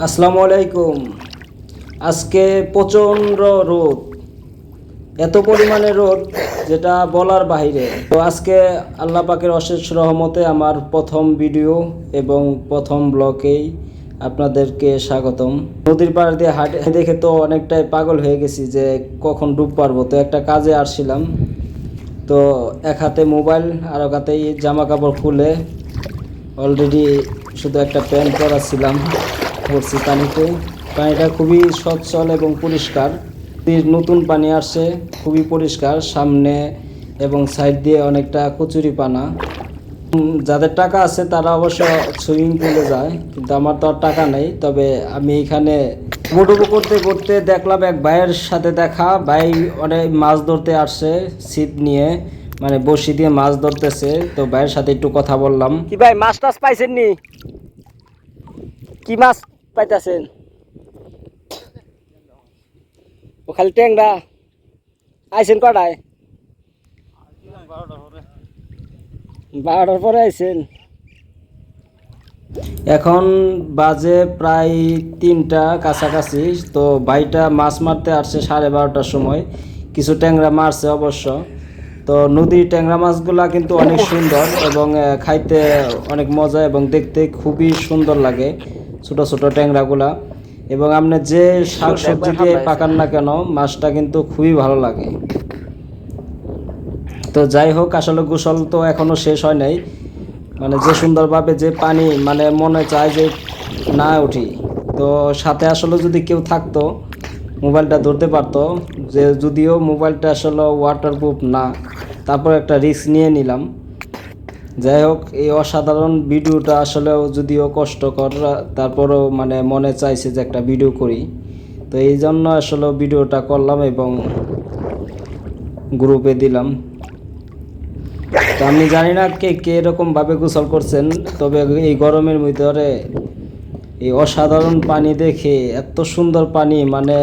আসসালামু আলাইকুম। আজকে প্রচণ্ড রোদ, এত পরিমাণে রোদ যেটা বলার বাইরে। তো আজকে আল্লাহ পাকের অশেষ রহমতে আমার প্রথম ভিডিও এবং প্রথম ব্লগেই আপনাদেরকে স্বাগতম। নদীর পাড় দিয়ে হাঁটে দেখে তো অনেকটাই পাগল হয়ে গেছি যে কখন ডুব পারবো। তো একটা কাজে আসছিলাম, তো এক হাতে মোবাইল আর এক হাতেই জামা কাপড় খুলে অলরেডি শুধু একটা প্যান্ট পরা ছিলাম, পড়ছি পানিতে। পানিটা খুবই সচ্ছল এবং পরিষ্কার, নতুন পানি আসছে, খুবই পরিষ্কার। সামনে এবং সাইড দিয়ে অনেকটা কচুরিপানা। যাদের টাকা আছে তারা অবশ্য সুইমিং পুলে যায়, কিন্তু আমার তো আর টাকা নেই। তবে আমি এখানে ডুবুডুবু করতে করতে দেখলাম এক ভাইয়ের সাথে দেখা। ভাই অনেক মাছ ধরতে আসছে ছিপ নিয়ে, মানে বড়শি দিয়ে মাছ ধরতেছে। তো ভাইয়ের সাথে একটু কথা বললাম। কি ভাই, মাছ টাছ পাইছেন নি? কি মাছ পাইতেছেন? ও খালি ট্যাংরা। আইছেন কটায়? 12টার পরে আইছেন। এখন বাজে প্রায় 3টা কাছাকাছি। তো ভাইটা মাছ মারতে আসছে 12:30টার সময়। কিছু ট্যাংরা মারছে অবশ্য। তো নদীর ট্যাংরা মাছগুলা কিন্তু অনেক সুন্দর এবং খাইতে অনেক মজা এবং দেখতে খুবই সুন্দর লাগে ছোট ছোট ট্যাংরাগুলা। এবং আপনি যে শাক সবজি দিয়ে পাকান না কেন, মাছটা কিন্তু খুবই ভালো লাগে। তো যাই হোক, আসলে গোসল তো এখনও শেষ হয় নাই। মানে যে সুন্দরভাবে যে পানি, মানে মনে চায় যে না উঠি। তো সাথে আসলে যদি কেউ থাকতো মোবাইলটা ধরতে পারতো, যে যদিও মোবাইলটা আসলে ওয়াটারপ্রুফ না, তারপর একটা রিস্ক নিয়ে নিলাম। যাই হোক, এই অসাধারণ ভিডিওটা আসলেও যদিও কষ্টকর, তারপরও মানে মনে চাইছে যে একটা ভিডিও করি। তো এই জন্য আসলে ভিডিওটা করলাম এবং গ্রুপে দিলাম। তো আমি জানি না কে কে এরকমভাবে গোসল করছেন, তবে এই গরমের ভিতরে এই অসাধারণ পানি দেখে, এত সুন্দর পানি, মানে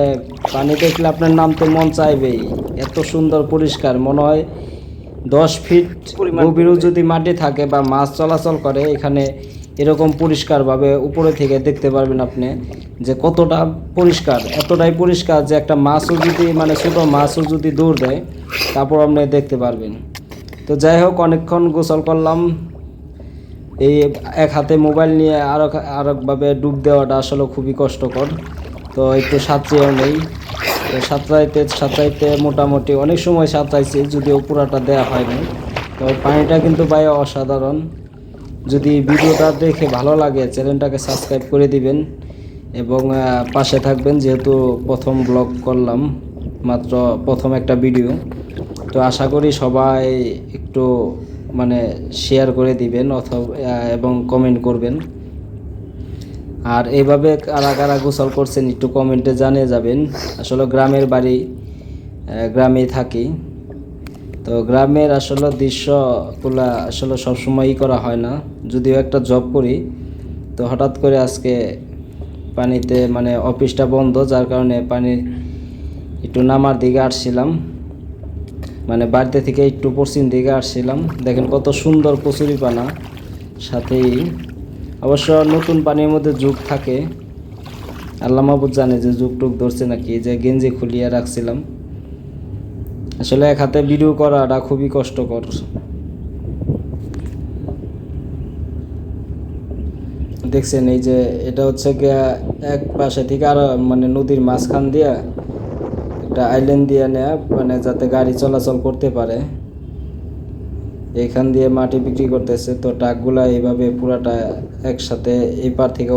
পানি দেখলে আপনার নামতে মন চাইবেই। এত সুন্দর পরিষ্কার, মনে হয় 10 ফিট গভীরও যদি মাটি থাকে বা মাছ চলাচল করে, এখানে এরকম পরিষ্কারভাবে উপরে থেকে দেখতে পারবেন আপনি যে কতটা পরিষ্কার। এতটাই পরিষ্কার যে একটা মাছও যদি, মানে ছোটো মাছও যদি দৌড় দেয়, তারপর আপনি দেখতে পারবেন। তো যাই হোক, অনেকক্ষণ গোসল করলাম। এই এক হাতে মোবাইল নিয়ে আরেকভাবে ডুব দেওয়াটা আসলে খুবই কষ্টকর। তো একটু সাঁতরিয়েও নেই। তো সাঁতরাইতে মোটামুটি অনেক সময় সাঁতরাইছি, যদিও পুরাটা দেওয়া হয়নি। তো পানিটা কিন্তু ভাই অসাধারণ। যদি ভিডিওটা দেখে ভালো লাগে, চ্যানেলটাকে সাবস্ক্রাইব করে দিবেন এবং পাশে থাকবেন, যেহেতু প্রথম ব্লগ করলাম, মাত্র প্রথম একটা ভিডিও। তো আশা করি সবাই একটু মানে শেয়ার করে দিবেন অথবা এবং কমেন্ট করবেন। আর এইভাবে কারা কারা গোসল করছেন একটু কমেন্টে জানিয়ে যাবেন। আসলে গ্রামের বাড়ি, গ্রামেই থাকি। তো গ্রামের আসলে দৃশ্যগুলো আসলে সবসময়ই করা হয় না, যদিও একটা জব করি। তো হঠাৎ করে আজকে পানিতে, মানে অফিসটা বন্ধ, যার কারণে পানি একটু নামার দিকে আসছিলাম, মানে বাড়িতে থেকে একটু পশ্চিম দিকে আসছিলাম। দেখেন কত সুন্দর কচুরিপানা। সাথেই অবশ্য নতুন পানির মধ্যে যুগ থাকে, আল্লাহ মাহবুব জানে যে যুগ টুক ধরছে নাকি, যে গেঞ্জি খুলিয়ে রাখছিলাম। আসলে এক হাতে ভিডিও করাটা খুবই কষ্টকর। দেখছেন, এই যে এটা হচ্ছে গিয়া এক পাশে থেকে আরো, মানে নদীর মাঝখান দিয়া একটা আইল্যান্ড দিয়ে নেয়া, মানে যাতে গাড়ি চলাচল করতে পারে। এখান দিয়ে মাটি বিক্রি করতেছে। তো ট্রাকগুলা এইভাবে পুরাটা একসাথে এই পার থেকে